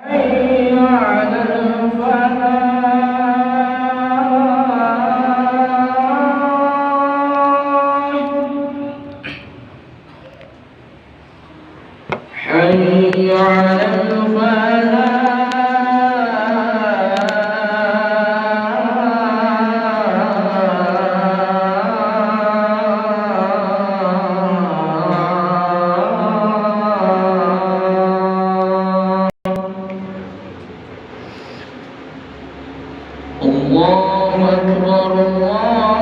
حي على الفلاح حي على الله أكبر الله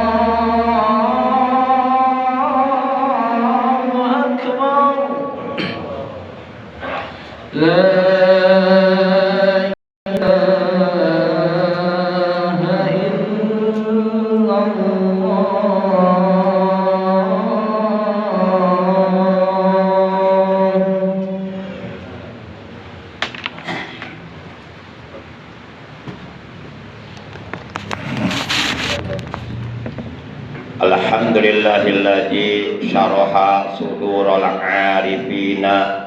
أكبر لا إله إلا Alhamdulillahilladzi syaraha sudurul arifina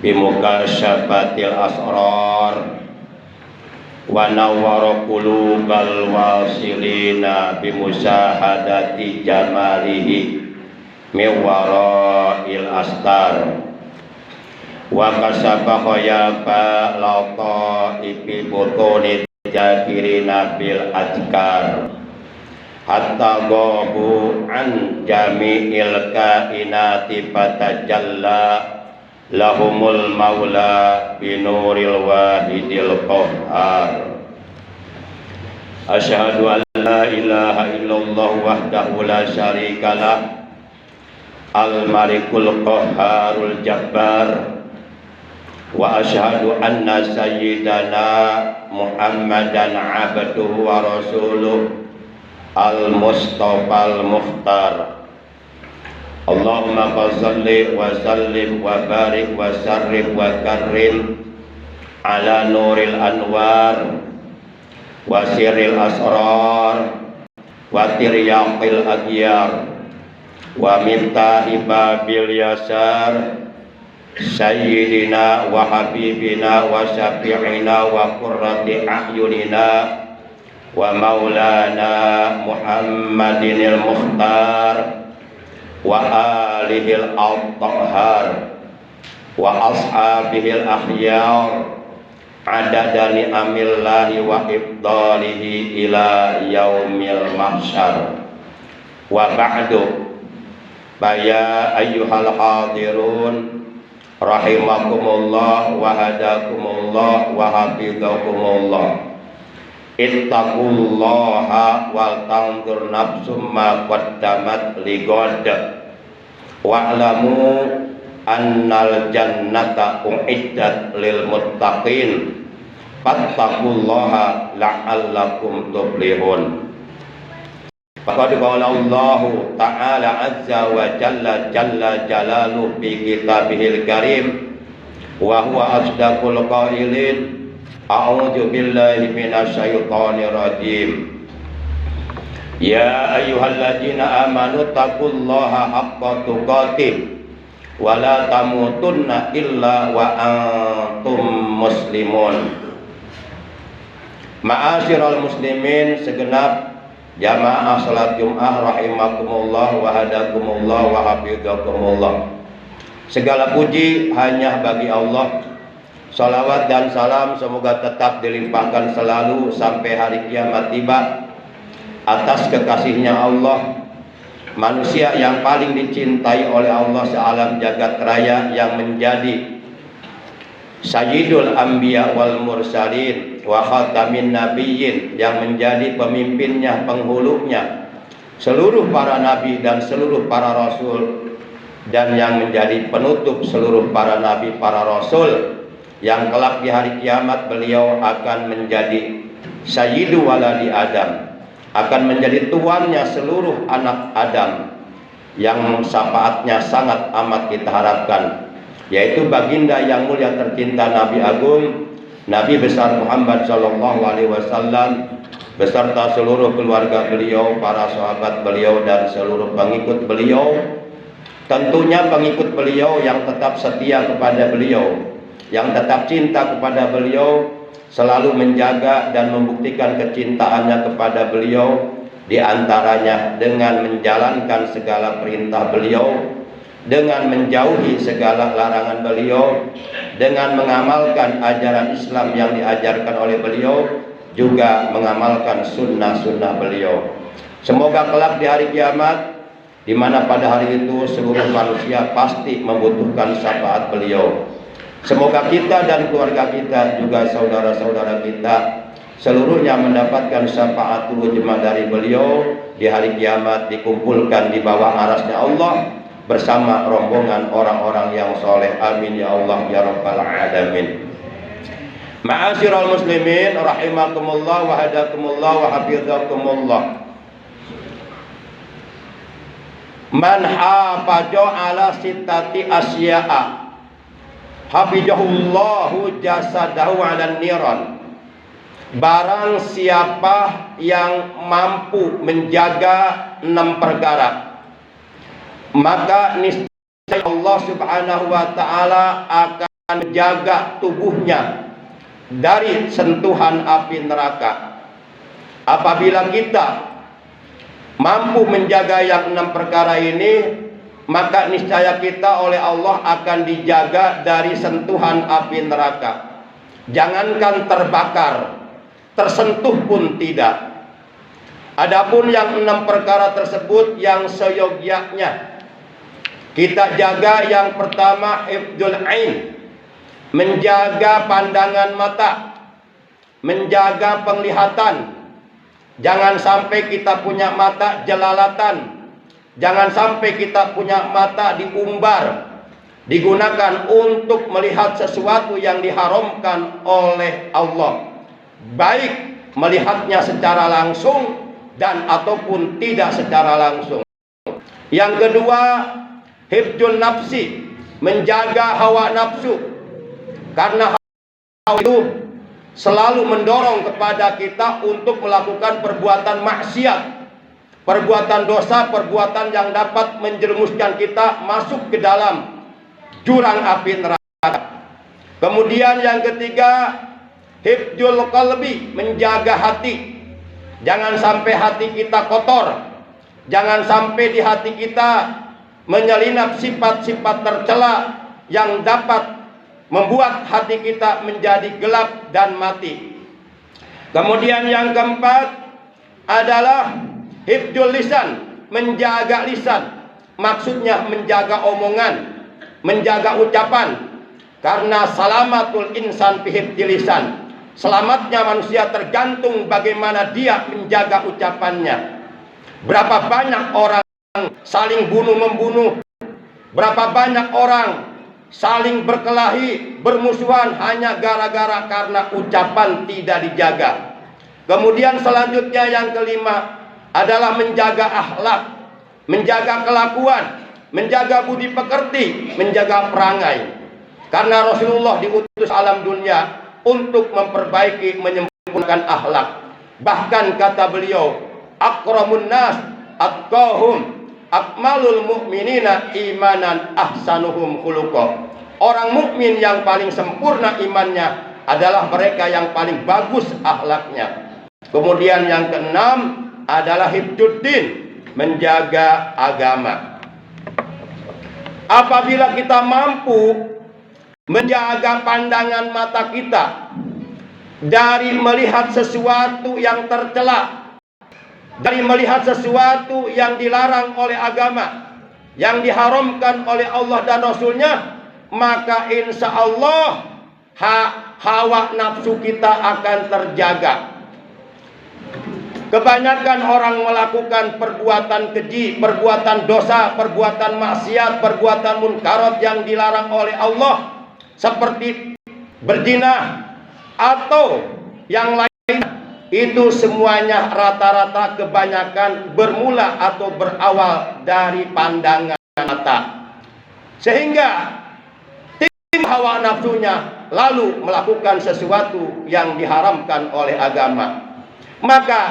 bimukasyafatil asrar wa nawwara qulubal wasilina bimusahadati jamalihi min wara'il astar wa kasafa khayaba lata ibi butuni jakirina bil ajkar hatta ghabu an jami'il kainati fatajalla lahumul maula binuril wahidil qahhar. Asyhadu an la ilaha illallah wahdahu la syarikalah al malikul qahharul jabbar wa asyhadu anna sayyidana Muhammadan abduhu wa rasuluh al-Mustafa al-Mukhtar. Allahumma salli wa sallim wa barik wa sarrif wa karrim ala nuril anwar wa sirril asrar wa tiryaqil aghyar wa miftahi babil yasar sayyidina wa habibina wa syafi'ina wa qurrati a'yunina wa maulana Muhammadinil Mukhtar wa alihil al-tahhar wa ashabihil akhyar adada ni'amillahi wa ibdalihi ila yaumil mahsyar. Wa ba'du, ya ayyuhal hadirun rahimakumullah wa hadakumullah wa hafizakumullah. Ittaqullaha wal tanzur nafsum ma qaddamat lighad wa'lamu annal jannata u'iddat lil muttaqin fattaqullaha la'allakum tuflihun. Faqad qala Allah ta'ala azza wa jalla jalaluhu fi kitabihil karim wa huwa asdaqul qailin. A'udzu billahi minasyaitonir rajim. Ya ayyuhalladzina amanu taqullaha haqqa tuqatih wa la tamutunna illa wa antum muslimun. Ma'asyiral muslimin segenap jamaah salat Jumat rahimakumullah wa hadakumullah wa hafizakumullah. Segala puji hanya bagi Allah. Salawat dan salam semoga tetap dilimpahkan selalu sampai hari kiamat tiba atas kekasihnya Allah, manusia yang paling dicintai oleh Allah sealam jagat raya, yang menjadi Sayyidul Anbiya wal Mursalin wa khatamin nabiyyin, yang menjadi pemimpinnya, penghulunya seluruh para nabi dan seluruh para rasul, dan yang menjadi penutup seluruh para nabi, para rasul, yang kelak di hari kiamat beliau akan menjadi sayyidu waladi Adam, akan menjadi tuannya seluruh anak Adam, yang syafaatnya sangat amat kita harapkan, yaitu baginda yang mulia tercinta Nabi Agung, Nabi besar Muhammad sallallahu alaihi wasallam beserta seluruh keluarga beliau, para sahabat beliau dan seluruh pengikut beliau. Tentunya pengikut beliau yang tetap setia kepada beliau yang tetap cinta kepada beliau, selalu menjaga dan membuktikan kecintaannya kepada beliau, di antaranya dengan menjalankan segala perintah beliau, dengan menjauhi segala larangan beliau, dengan mengamalkan ajaran Islam yang diajarkan oleh beliau, juga mengamalkan sunnah-sunnah beliau. Semoga kelak di hari kiamat, di mana pada hari itu seluruh manusia pasti membutuhkan syafaat beliau, semoga kita dan keluarga kita, juga saudara-saudara kita seluruhnya mendapatkan syafaat jemaah dari beliau di hari kiamat, dikumpulkan di bawah arasnya Allah bersama rombongan orang-orang yang soleh. Amin ya Allah ya rabbal alamin. Ma'asyiral muslimin rahimakumullah wa hadakumullah wa hafizakumullah. Man hafaza ala sittati asya'a hafizahullahu jasadahu 'alan niran. Barang siapa yang mampu menjaga 6 perkara, maka niscaya Allah Subhanahu wa taala akan menjaga tubuhnya dari sentuhan api neraka. Apabila kita mampu menjaga yang 6 perkara ini, maka niscaya kita oleh Allah akan dijaga dari sentuhan api neraka. Jangankan terbakar, tersentuh pun tidak. Adapun yang 6 perkara tersebut yang seyogyanya kita jaga, yang pertama hifdzul ain, menjaga pandangan mata, menjaga penglihatan. Jangan sampai kita punya mata jelalatan, jangan sampai kita punya mata diumbar, digunakan untuk melihat sesuatu yang diharamkan oleh Allah, baik melihatnya secara langsung dan ataupun tidak secara langsung. Yang kedua, hifdzun nafsi, menjaga hawa nafsu, karena hawa itu selalu mendorong kepada kita untuk melakukan perbuatan maksiat, perbuatan dosa, perbuatan yang dapat menjerumuskan kita masuk ke dalam jurang api neraka. Kemudian yang ketiga, hifdzul qalbi, menjaga hati. Jangan sampai hati kita kotor, jangan sampai di hati kita menyelinap sifat-sifat tercela yang dapat membuat hati kita menjadi gelap dan mati. Kemudian yang keempat adalah hifdzul lisan, menjaga lisan. Maksudnya menjaga omongan, menjaga ucapan. Karena salamatul insan fi hifdzil lisan, selamatnya manusia tergantung bagaimana dia menjaga ucapannya. Berapa banyak orang saling bunuh-membunuh, berapa banyak orang saling berkelahi, bermusuhan hanya gara-gara karena ucapan tidak dijaga. Kemudian selanjutnya yang kelima adalah menjaga akhlak, menjaga kelakuan, menjaga budi pekerti, menjaga perangai. Karena Rasulullah diutus alam dunia untuk memperbaiki, menyempurnakan akhlak. Bahkan kata beliau, akramun nas atqahum akmalul mu'minina imanan ahsanuhum khuluqa. Orang mukmin yang paling sempurna imannya adalah mereka yang paling bagus akhlaknya. Kemudian yang keenam adalah hifdzuddin, menjaga agama. Apabila kita mampu menjaga pandangan mata kita dari melihat sesuatu yang tercela, dari melihat sesuatu yang dilarang oleh agama, yang diharamkan oleh Allah dan Rasulnya, maka insya Allah hawa nafsu kita akan terjaga. Kebanyakan orang melakukan perbuatan keji, perbuatan dosa, perbuatan maksiat, perbuatan munkarat yang dilarang oleh Allah, seperti berzina atau yang lain. Itu semuanya rata-rata kebanyakan bermula atau berawal dari pandangan mata, sehingga timbul hawa nafsunya lalu melakukan sesuatu yang diharamkan oleh agama. Maka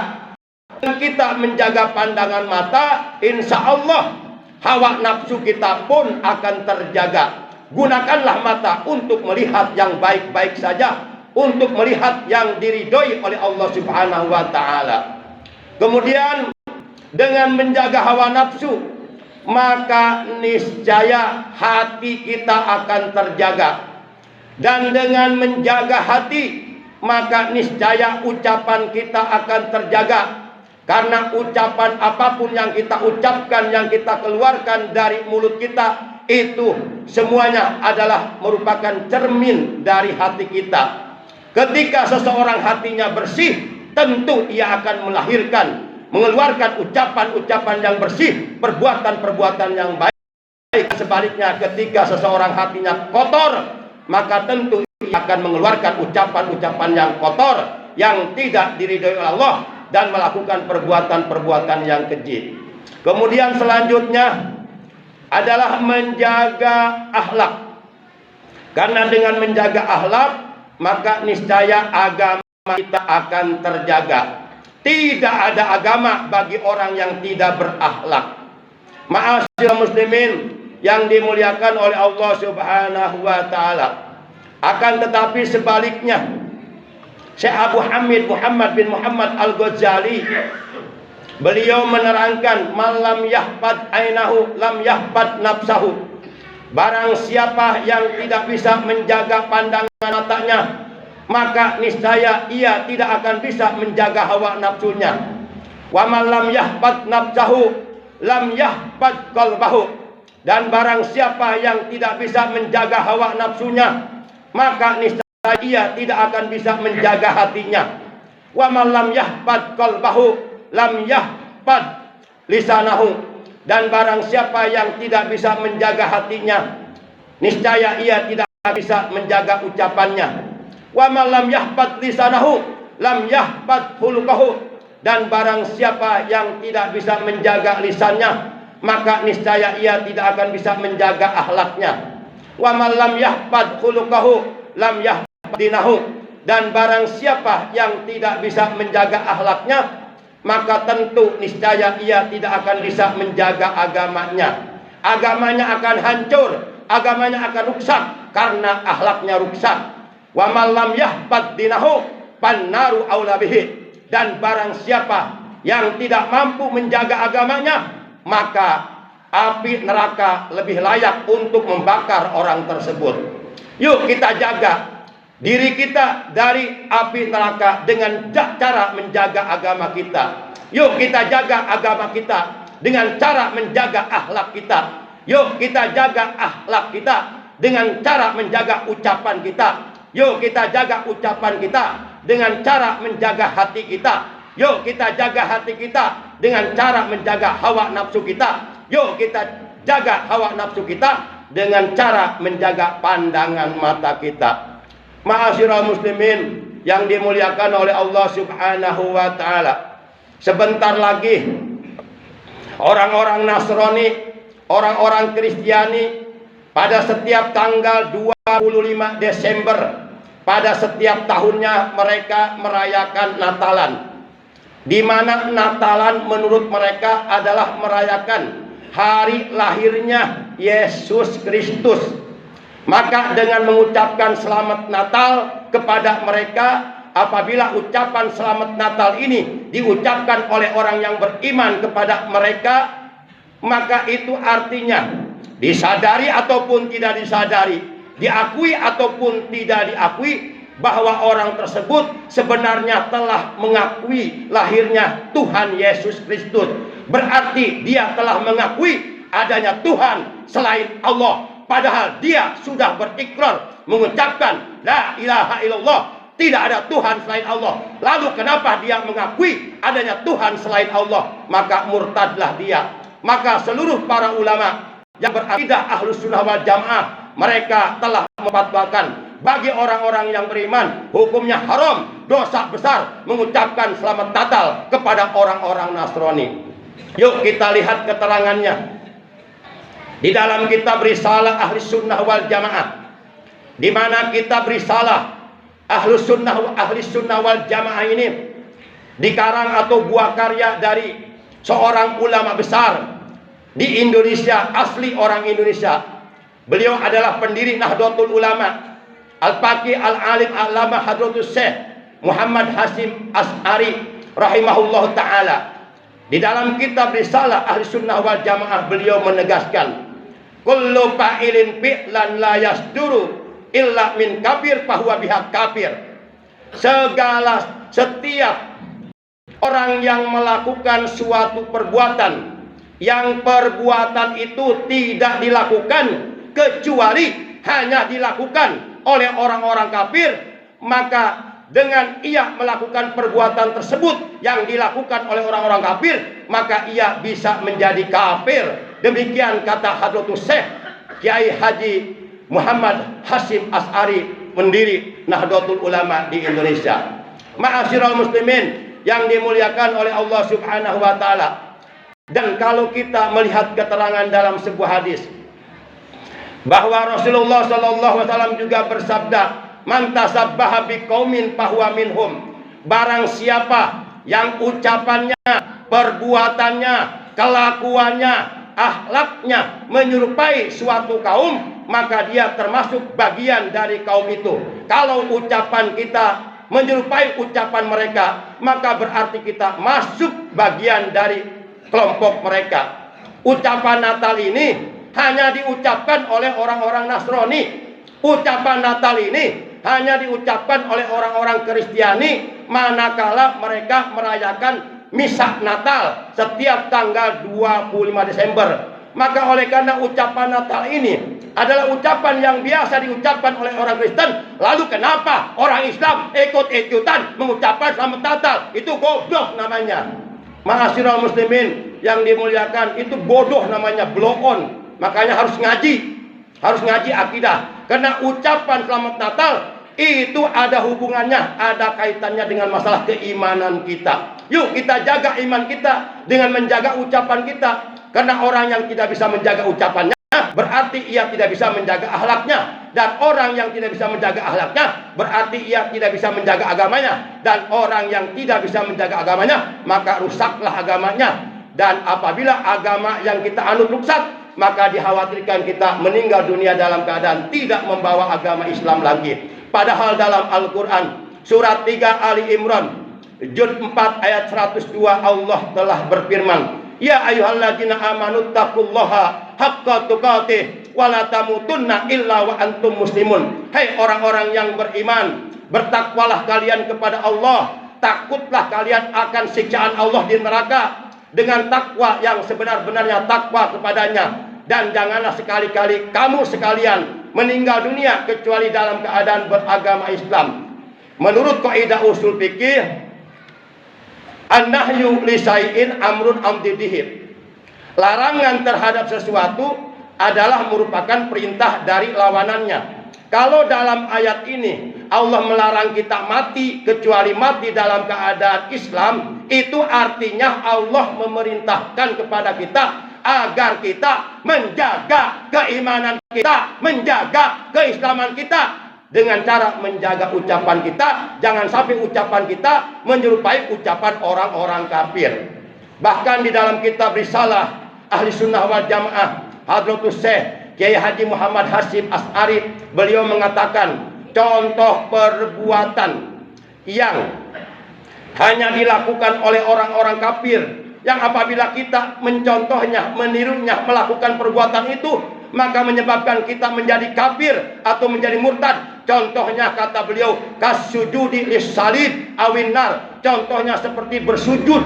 kita menjaga pandangan mata, insya Allah hawa nafsu kita pun akan terjaga. gunakanlah mata untuk melihat yang baik-baik saja, untuk melihat yang diridhoi oleh Allah Subhanahu wa taala. Kemudian dengan menjaga hawa nafsu, maka niscaya hati kita akan terjaga. Dan dengan menjaga hati, maka niscaya ucapan kita akan terjaga. Karena ucapan apapun yang kita ucapkan, yang kita keluarkan dari mulut kita, itu semuanya adalah merupakan cermin dari hati kita. Ketika seseorang hatinya bersih, tentu ia akan melahirkan, mengeluarkan ucapan-ucapan yang bersih, perbuatan-perbuatan yang baik. Sebaliknya, ketika seseorang hatinya kotor, maka tentu ia akan mengeluarkan ucapan-ucapan yang kotor, yang tidak diridhoi oleh Allah, dan melakukan perbuatan-perbuatan yang keji. Kemudian selanjutnya adalah menjaga akhlak. Karena dengan menjaga akhlak, maka niscaya agama kita akan terjaga. Tidak ada agama bagi orang yang tidak berakhlak. Ma'asyiral muslimin yang dimuliakan oleh Allah Subhanahu wa taala. Akan tetapi sebaliknya, Syekh Abu Hamid Muhammad bin Muhammad Al-Ghazali, beliau menerangkan, malam yahfad ainahu lam yahfad nafsahu. Barang siapa yang tidak bisa menjaga pandangan matanya, maka niscaya ia tidak akan bisa menjaga hawa nafsunya. Wa man lam yahfad nafsahu lam yahfad qalbahu. Dan barang siapa yang tidak bisa menjaga hawa nafsunya, maka niscaya ia tidak akan bisa menjaga hatinya. Wa man lam yahfad qalbahu lam yahfad lisanahu. Dan barang siapa yang tidak bisa menjaga hatinya, niscaya ia tidak bisa menjaga ucapannya. Wa man lam yahfad lisanahu lam yahfad khuluquhu. Dan barang siapa yang tidak bisa menjaga lisannya, maka niscaya ia tidak akan bisa menjaga akhlaknya. Wa man lam yahfad khuluquhu lam yahfad dinahu. Dan barang siapa yang tidak bisa menjaga akhlaknya, maka tentu niscaya ia tidak akan bisa menjaga agamanya. Agamanya akan hancur, agamanya akan rusak karena akhlaknya rusak. Wa man lam yahfad dinahu pannaru aula bihi. Dan barang siapa yang tidak mampu menjaga agamanya, maka api neraka lebih layak untuk membakar orang tersebut. Yuk kita jaga diri kita dari api neraka dengan cara menjaga agama kita. Yuk kita jaga agama kita dengan cara menjaga akhlak kita. Yuk kita jaga akhlak kita dengan cara menjaga ucapan kita. Yuk kita jaga ucapan kita dengan cara menjaga hati kita. Yuk kita jaga hati kita dengan cara menjaga hawa nafsu kita. Yuk kita jaga hawa nafsu kita dengan cara menjaga pandangan mata kita. Ma'asyiral muslimin yang dimuliakan oleh Allah Subhanahu wa taala. Sebentar lagi orang-orang Nasrani, orang-orang Kristiani, pada setiap tanggal 25 Desember pada setiap tahunnya mereka merayakan Natalan, di mana Natalan menurut mereka adalah merayakan hari lahirnya Yesus Kristus. Maka dengan mengucapkan selamat Natal kepada mereka, apabila ucapan selamat Natal ini diucapkan oleh orang yang beriman kepada mereka, maka itu artinya disadari ataupun tidak disadari, diakui ataupun tidak diakui, bahwa orang tersebut sebenarnya telah mengakui lahirnya Tuhan Yesus Kristus. Berarti dia telah mengakui adanya Tuhan selain Allah. Padahal dia sudah berikrar, mengucapkan la ilaha illallah, tidak ada Tuhan selain Allah. Lalu kenapa dia mengakui adanya Tuhan selain Allah? Maka murtadlah dia. Maka seluruh para ulama yang berakidah Ahlus Sunnah wal Jamaah, mereka telah memfatwakan bagi orang-orang yang beriman hukumnya haram, dosa besar mengucapkan selamat Natal kepada orang-orang Nasrani. Yuk kita lihat keterangannya di dalam kitab Risalah Ahlus Sunnah wal Jamaah, di mana kitab Risalah Ahlus Sunnah wal Jamaah ini dikarang atau buah karya dari seorang ulama besar di Indonesia, asli orang Indonesia, Beliau adalah pendiri Nahdlatul Ulama, Al-Faqih Al-Alim Al-Allamah Hadratus Syekh Muhammad Hasyim Asy'ari rahimahullah ta'ala. Di dalam kitab Risalah Ahli Sunnah wal Jamaah beliau menegaskan, kullu fa'ilin fi'lan la yasduru illa min kafir fahuwa biha kafir. Setiap orang yang melakukan suatu perbuatan, yang perbuatan itu tidak dilakukan kecuali hanya dilakukan oleh orang-orang kafir, maka dengan ia melakukan perbuatan tersebut yang dilakukan oleh orang-orang kafir, maka ia bisa menjadi kafir. Demikian kata Hadratus Syekh Kiai Haji Muhammad Hasyim Asy'ari, pendiri Nahdlatul Ulama di Indonesia. Ma'asyiral muslimin yang dimuliakan oleh Allah Subhanahu wa taala. Dan kalau kita melihat keterangan dalam sebuah hadis bahwa Rasulullah sallallahu alaihi wasallam juga bersabda, man tasabbaha biqaumin fahuwa minhum. Barang siapa yang ucapannya, perbuatannya, kelakuannya, akhlaknya menyerupai suatu kaum, maka dia termasuk bagian dari kaum itu. Kalau ucapan kita menyerupai ucapan mereka, maka berarti kita masuk bagian dari kelompok mereka. Ucapan Natal ini hanya diucapkan oleh orang-orang Nasrani. Ucapan Natal ini hanya diucapkan oleh orang-orang Kristiani manakala mereka merayakan misa Natal setiap tanggal 25 Desember. Maka oleh karena ucapan Natal ini adalah ucapan yang biasa diucapkan oleh orang Kristen, lalu kenapa orang Islam ikut-ikutan mengucapkan Selamat Natal? Itu goblok namanya. Ma'asyiral muslimin yang dimuliakan, itu bodoh namanya, blow on. Makanya harus ngaji akidah. Karena ucapan Selamat Natal itu ada hubungannya, ada kaitannya dengan masalah keimanan kita. Yuk kita jaga iman kita dengan menjaga ucapan kita. Karena orang yang tidak bisa menjaga ucapannya, berarti ia tidak bisa menjaga akhlaknya. Dan orang yang tidak bisa menjaga akhlaknya, berarti ia tidak bisa menjaga agamanya. Dan orang yang tidak bisa menjaga agamanya, maka rusaklah agamanya. Dan apabila agama yang kita anut rusak, maka dikhawatirkan kita meninggal dunia dalam keadaan tidak membawa agama Islam lagi. Padahal dalam Al-Quran surat 3 Ali Imran juz 4 ayat 102 Allah telah berfirman, ya ayyuhalladzina amanu taqullaha haqqa tuqatih wa la tamutunna illa wa antum muslimun. Hai orang-orang yang beriman, bertakwalah kalian kepada Allah, takutlah kalian akan siksaan Allah di neraka dengan takwa yang sebenar-benarnya takwa kepadanya. Dan janganlah sekali-kali kamu sekalian meninggal dunia kecuali dalam keadaan beragama Islam. Menurut kaidah usul fikih, an-nahyu li syai'in amrun amdidihim. Larangan terhadap sesuatu adalah merupakan perintah dari lawanannya. Kalau dalam ayat ini Allah melarang kita mati kecuali mati dalam keadaan Islam, itu artinya Allah memerintahkan kepada kita agar kita menjaga keimanan kita, menjaga keislaman kita dengan cara menjaga ucapan kita. Jangan sampai ucapan kita menyerupai ucapan orang-orang kafir. Bahkan di dalam kitab Risalah Ahli Sunnah wal Jamaah Hadratus Syekh Kiai Haji Muhammad Hasyim Asy'ari, beliau mengatakan contoh perbuatan yang hanya dilakukan oleh orang-orang kafir, yang apabila kita mencontohnya, menirunya, melakukan perbuatan itu, maka menyebabkan kita menjadi kafir atau menjadi murtad. Contohnya kata beliau, kasujudi lis-salib awinnar. Contohnya seperti bersujud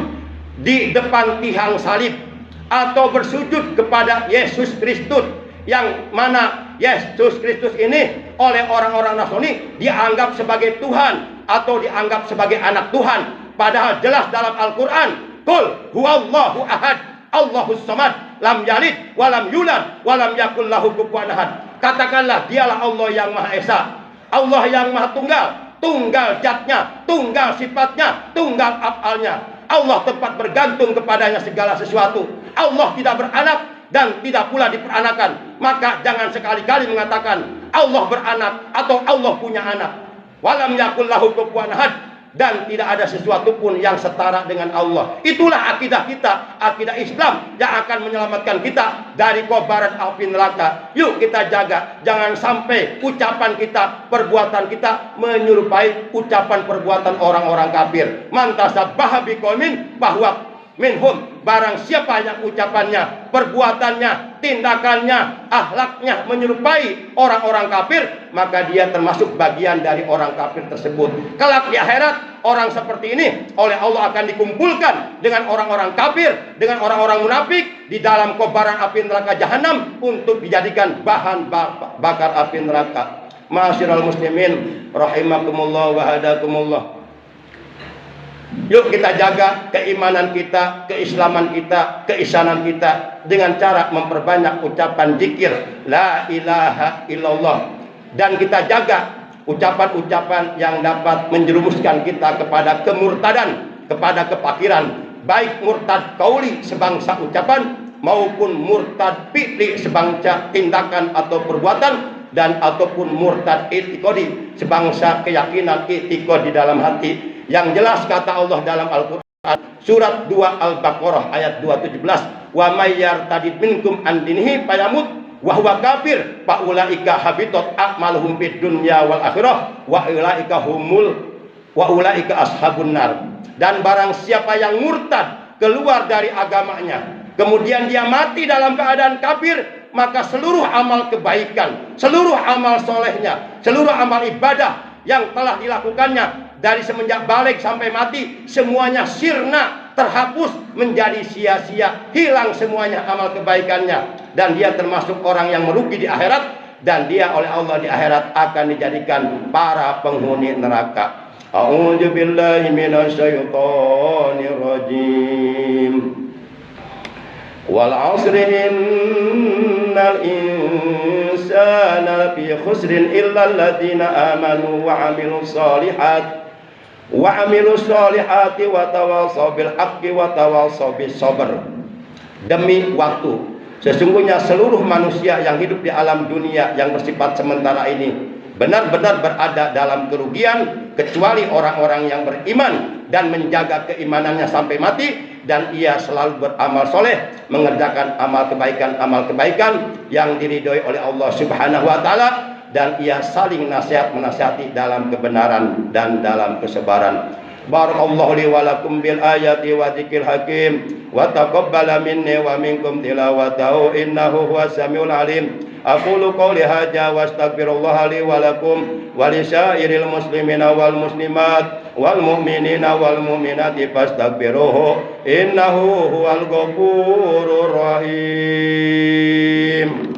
di depan tiang salib atau bersujud kepada Yesus Kristus, yang mana Yesus Kristus ini oleh orang-orang Nasrani dianggap sebagai Tuhan atau dianggap sebagai anak Tuhan. Padahal jelas dalam Al-Quran, qul huwallahu ahad, Allahus samad, lam yalid walam yulad walam yakul lahu kufuwan ahad. Katakanlah dialah Allah yang Maha Esa, Allah yang Maha Tunggal, tunggal zatnya, tunggal sifatnya, tunggal af'alnya. Allah tempat bergantung kepadanya segala sesuatu. Allah tidak beranak dan tidak pula diperanakan. Maka jangan sekali-kali mengatakan Allah beranak atau Allah punya anak. Walam yakul lahu kufuwan ahad. dan tidak ada sesuatu pun yang setara dengan Allah. Itulah akidah kita, akidah Islam yang akan menyelamatkan kita dari kobaran api neraka. Yuk kita jaga, jangan sampai ucapan kita, perbuatan kita menyerupai ucapan perbuatan orang-orang kafir. Mantasabbaha biqaumin bahwa minhum, barang siapa yang ucapannya, perbuatannya, tindakannya, akhlaknya menyerupai orang-orang kafir, maka dia termasuk bagian dari orang kafir tersebut. Kelak di akhirat, orang seperti ini oleh Allah akan dikumpulkan dengan orang-orang kafir, dengan orang-orang munafik di dalam kobaran api neraka jahanam untuk dijadikan bahan bakar api neraka. Ma'asyiral muslimin rahimakumullah wa hadakumullah. Yuk kita jaga keimanan kita, keislaman kita, keisanan kita dengan cara memperbanyak ucapan zikir la ilaha illallah, dan kita jaga ucapan-ucapan yang dapat menjerumuskan kita kepada kemurtadan, kepada kepakiran, baik murtad qauli sebangsa ucapan maupun murtad fi'li sebangsa tindakan atau perbuatan, dan ataupun murtad i'tiqadi sebangsa keyakinan i'tiqad di dalam hati. Yang jelas kata Allah dalam Al-Quran surat 2 Al-Baqarah ayat 217, wa may yartadid minkum an dinihi fayamut wa huwa kafir fa ulaika habitat a'maluhum fid dunya wal akhirah wa ulaika ashabun nar. Dan barang siapa yang murtad keluar dari agamanya, kemudian dia mati dalam keadaan kafir, maka seluruh amal kebaikan, seluruh amal solehnya, seluruh amal ibadah yang telah dilakukannya dari semenjak balik sampai mati, semuanya sirna, terhapus, menjadi sia-sia, hilang semuanya amal kebaikannya, dan dia termasuk orang yang merugi di akhirat, dan dia oleh Allah di akhirat akan dijadikan para penghuni neraka. A'udzu billahi minasyaitonir rajim. Wal 'asri innal insana lafi khusrin illa alladziina amanu wa 'amilus solihati wa tawassaw bil haqqi wa tawassaw bis sabr. Demi waktu, sesungguhnya seluruh manusia yang hidup di alam dunia yang bersifat sementara ini benar-benar berada dalam kerugian, kecuali orang-orang yang beriman dan menjaga keimanannya sampai mati, dan ia selalu beramal soleh, mengerjakan amal kebaikan yang diridhoi oleh Allah Subhanahu wa taala, dan ia saling menasihati dalam kebenaran dan dalam kesabaran. Barakallahu li wa lakum bil ayati wa dzikril hakim wa taqabbala minni wa minkum tilawatahu innahu huwas samiul alim. Aqulu qouli hadza wa astaghfirullah li wa lakum wa li syairil muslimina wal muslimat wal mu'minina wal mu'minati fastaghfiruhu innahu huwal ghafurur rahim.